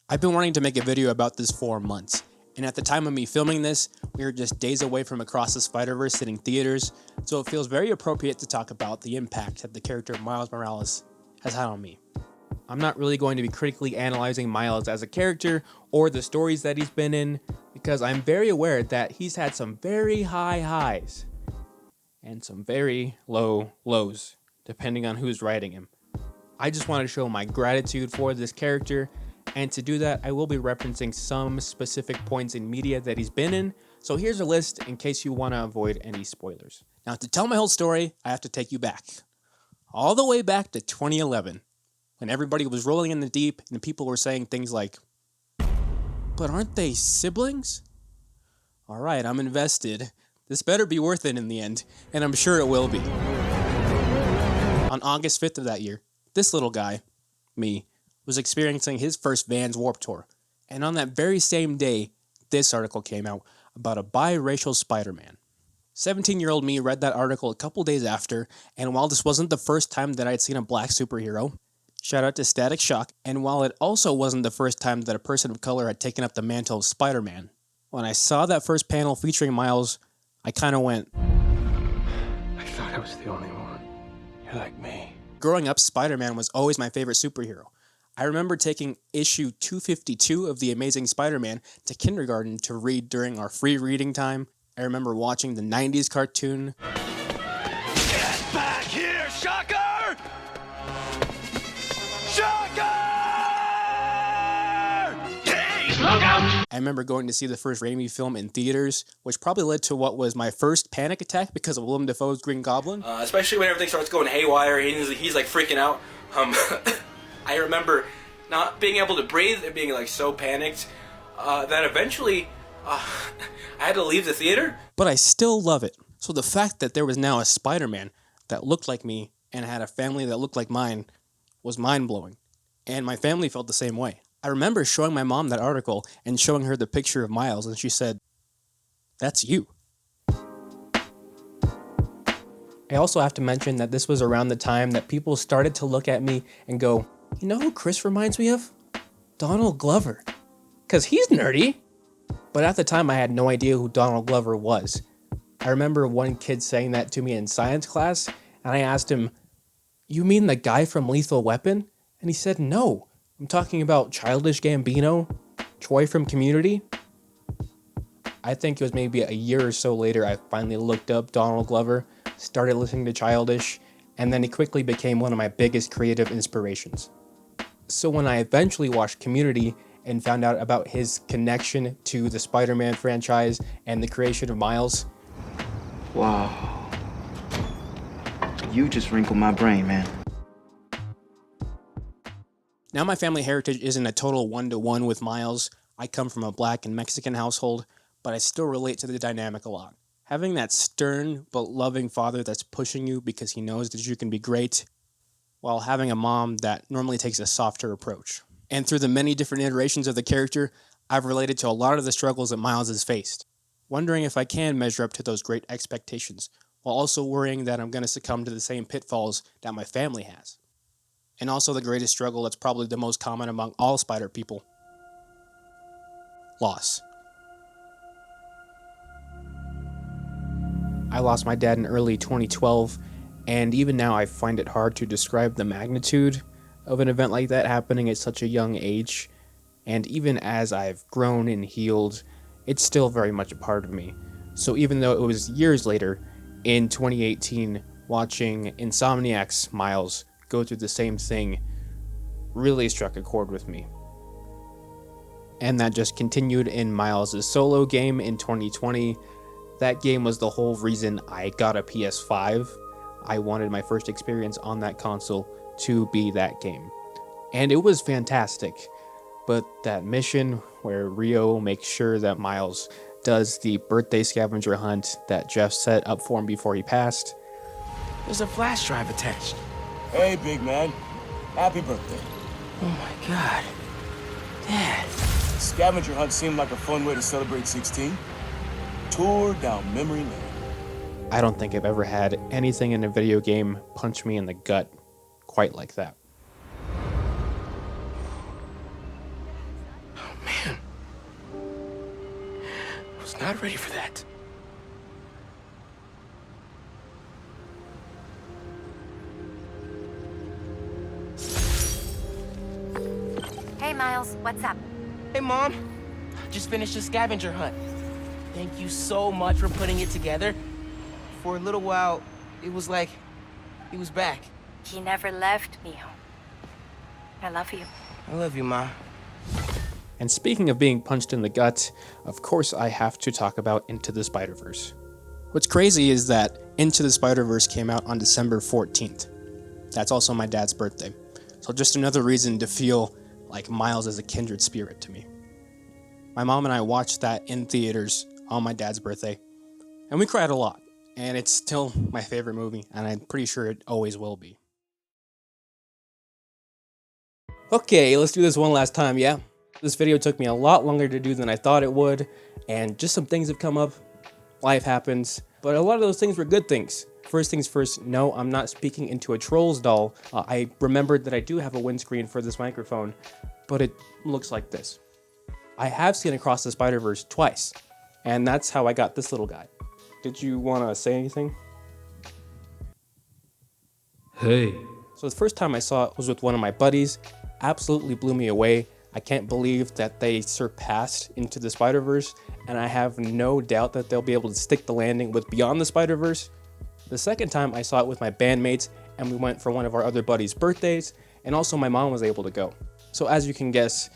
I've been wanting to make a video about this for months, and at the time of me filming this, we were just days away from Across the Spider-Verse hitting theaters, so it feels very appropriate to talk about the impact that the character Miles Morales has had on me. I'm not really going to be critically analyzing Miles as a character or the stories that he's been in, because I'm very aware that he's had some very high highs and some very low lows, depending on who's writing him. I just want to show my gratitude for this character, and to do that, I will be referencing some specific points in media that he's been in, so here's a list in case you want to avoid any spoilers. Now, to tell my whole story, I have to take you back. All the way back to 2011, when everybody was rolling in the deep and people were saying things like, "But aren't they siblings?" Alright, I'm invested. This better be worth it in the end, and I'm sure it will be. On August 5th of that year, this little guy, me, was experiencing his first Vans Warped Tour, and on that very same day, this article came out about a biracial Spider-Man. 17-year-old me read that article a couple days after, and while this wasn't the first time that I'd seen a black superhero, shout out to Static Shock, and while it also wasn't the first time that a person of color had taken up the mantle of Spider-Man, when I saw that first panel featuring Miles, I kinda went, I thought I was the only one. You're like me. Growing up, Spider-Man was always my favorite superhero. I remember taking issue 252 of The Amazing Spider-Man to kindergarten to read during our free reading time. I remember watching the 90s cartoon. Get back here, Shocker! Shocker! Hey, look out! I remember going to see the first Raimi film in theaters, which probably led to what was my first panic attack because of Willem Dafoe's Green Goblin. Especially when everything starts going haywire, he's like freaking out. I remember not being able to breathe and being like so panicked that eventually I had to leave the theater. But I still love it. So the fact that there was now a Spider-Man that looked like me and had a family that looked like mine was mind-blowing. And my family felt the same way. I remember showing my mom that article and showing her the picture of Miles, and she said, "That's you." I also have to mention that this was around the time that people started to look at me and go, "You know who Chris reminds me of? Donald Glover. 'Cause he's nerdy." But at the time, I had no idea who Donald Glover was. I remember one kid saying that to me in science class, and I asked him, "You mean the guy from Lethal Weapon?" And he said, "No, I'm talking about Childish Gambino, Troy from Community." I think it was maybe a year or so later I finally looked up Donald Glover, started listening to Childish, and then he quickly became one of my biggest creative inspirations. So when I eventually watched Community and found out about his connection to the Spider-Man franchise and the creation of Miles, wow. You just wrinkled my brain, man. now my family heritage isn't a total one-to-one with Miles. I come from a black and Mexican household, but I still relate to the dynamic a lot. Having that stern but loving father that's pushing you because he knows that you can be great, while having a mom that normally takes a softer approach. And through the many different iterations of the character, I've related to a lot of the struggles that Miles has faced, wondering if I can measure up to those great expectations, while also worrying that I'm going to succumb to the same pitfalls that my family has. And also the greatest struggle that's probably the most common among all Spider people: loss. I lost my dad in early 2012, and even now I find it hard to describe the magnitude of an event like that happening at such a young age. And even as I've grown and healed, it's still very much a part of me. So even though it was years later, in 2018, watching Insomniac's Miles go through the same thing really struck a chord with me. And that just continued in Miles' solo game in 2020. That game was the whole reason I got a PS5. I wanted my first experience on that console to be that game. And it was fantastic. But that mission where Rio makes sure that Miles does the birthday scavenger hunt that Jeff set up for him before he passed. There's a flash drive attached. Hey, big man. Happy birthday. Oh my god. Dad. Scavenger hunt seemed like a fun way to celebrate 16. Tour down memory lane. I don't think I've ever had anything in a video game punch me in the gut quite like that. was not ready for that. Hey, Miles, what's up? Hey, Mom. Just finished a scavenger hunt. Thank you so much for putting it together. For a little while, it was like he was back. He never left, mijo. I love you. I love you, Ma. And speaking of being punched in the gut, of course I have to talk about Into the Spider-Verse. What's crazy is that Into the Spider-Verse came out on December 14th. That's also my dad's birthday. So just another reason to feel like Miles is a kindred spirit to me. My mom and I watched that in theaters on my dad's birthday, and we cried a lot. And it's still my favorite movie, and I'm pretty sure it always will be. Okay, let's do this one last time, yeah? This video took me a lot longer to do than I thought it would, and just some things have come up. Life happens, but a lot of those things were good things. First things first, no, I'm not speaking into a Trolls doll. I remembered that I do have a windscreen for this microphone, but it looks like this. I have seen Across the Spider-Verse twice, and that's how I got this little guy. Did you want to say anything? Hey. So the first time I saw it was with one of my buddies. Absolutely blew me away. I can't believe that they surpassed Into the Spider-Verse, and I have no doubt that they'll be able to stick the landing with Beyond the Spider-Verse. The second time I saw it with my bandmates, and we went for one of our other buddies' birthdays, and also my mom was able to go. So as you can guess,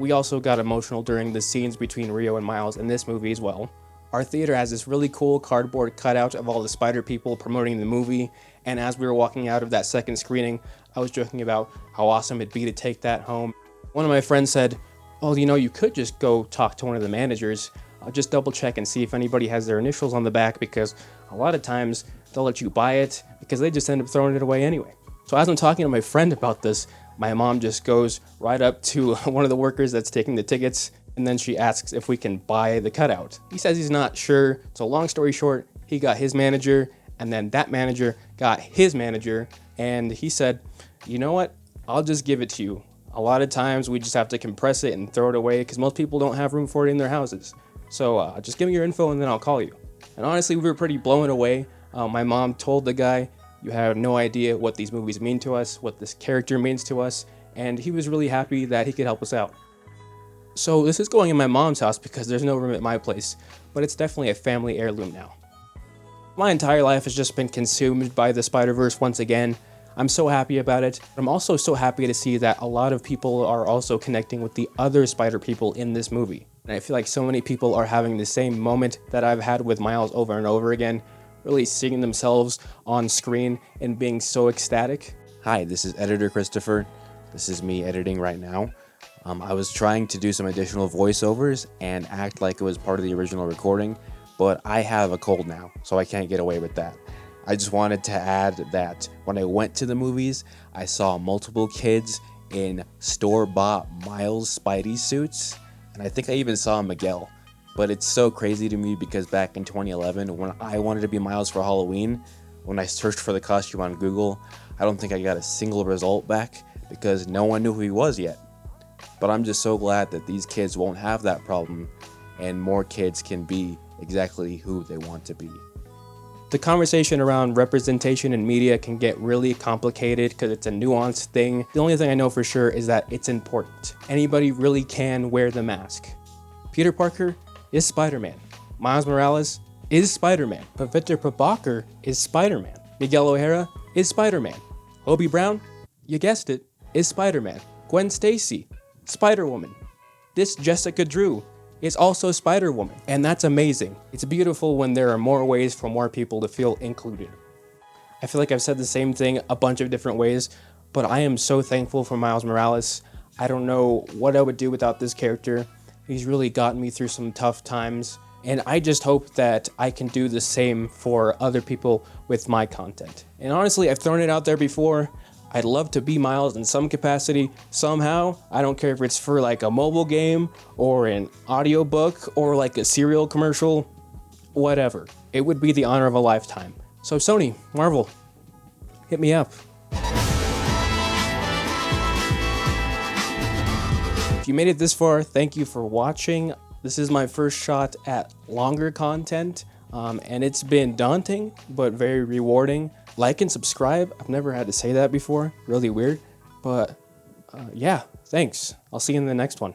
we also got emotional during the scenes between Rio and Miles in this movie as well. Our theater has this really cool cardboard cutout of all the spider people promoting the movie, and as we were walking out of that second screening, I was joking about how awesome it'd be to take that home. One of my friends said, "Oh, you know, you could just go talk to one of the managers. I'll just double check and see if anybody has their initials on the back, because a lot of times they'll let you buy it because they just end up throwing it away anyway." So as I'm talking to my friend about this, my mom just goes right up to one of the workers that's taking the tickets, and then she asks if we can buy the cutout. He says he's not sure, so long story short, he got his manager, and then that manager got his manager, and he said, "You know what, I'll just give it to you. A lot of times we just have to compress it and throw it away because most people don't have room for it in their houses. So just give me your info and then I'll call you." And honestly, we were pretty blown away. My mom told the guy, "You have no idea what these movies mean to us, what this character means to us," and he was really happy that he could help us out. So this is going in my mom's house because there's no room at my place, but it's definitely a family heirloom now. My entire life has just been consumed by the Spider-Verse once again. I'm so happy about it. I'm also so happy to see that a lot of people are also connecting with the other Spider people in this movie. And I feel like so many people are having the same moment that I've had with Miles over and over again, really seeing themselves on screen and being so ecstatic. Hi, this is Editor Christopher. This is me editing right now. I was trying to do some additional voiceovers and act like it was part of the original recording, but I have a cold now, so I can't get away with that. I just wanted to add that when I went to the movies, I saw multiple kids in store-bought Miles Spidey suits, and I think I even saw Miguel. But it's so crazy to me because back in 2011, when I wanted to be Miles for Halloween, when I searched for the costume on Google, I don't think I got a single result back because no one knew who he was yet. But I'm just so glad that these kids won't have that problem and more kids can be exactly who they want to be. The conversation around representation in media can get really complicated because it's a nuanced thing. The only thing I know for sure is that it's important. Anybody really can wear the mask. Peter Parker is Spider-Man. Miles Morales is Spider-Man. Victor Prabhakar is Spider-Man. Miguel O'Hara is Spider-Man. Hobie Brown, you guessed it, is Spider-Man. Gwen Stacy, Spider-Woman. This Jessica Drew is also Spider-Woman, and that's amazing. It's beautiful when there are more ways for more people to feel included. I feel like I've said the same thing a bunch of different ways, but I am so thankful for Miles Morales. I don't know what I would do without this character. He's really gotten me through some tough times, and I just hope that I can do the same for other people with my content. And honestly, I've thrown it out there before. I'd love to be Miles in some capacity, somehow. I don't care if it's for like a mobile game or an audiobook or like a cereal commercial, whatever. It would be the honor of a lifetime. So Sony, Marvel, hit me up. If you made it this far, thank you for watching. This is my first shot at longer content, and it's been daunting, but very rewarding. Like and subscribe. I've never had to say that before. Really weird. But yeah, thanks. I'll see you in the next one.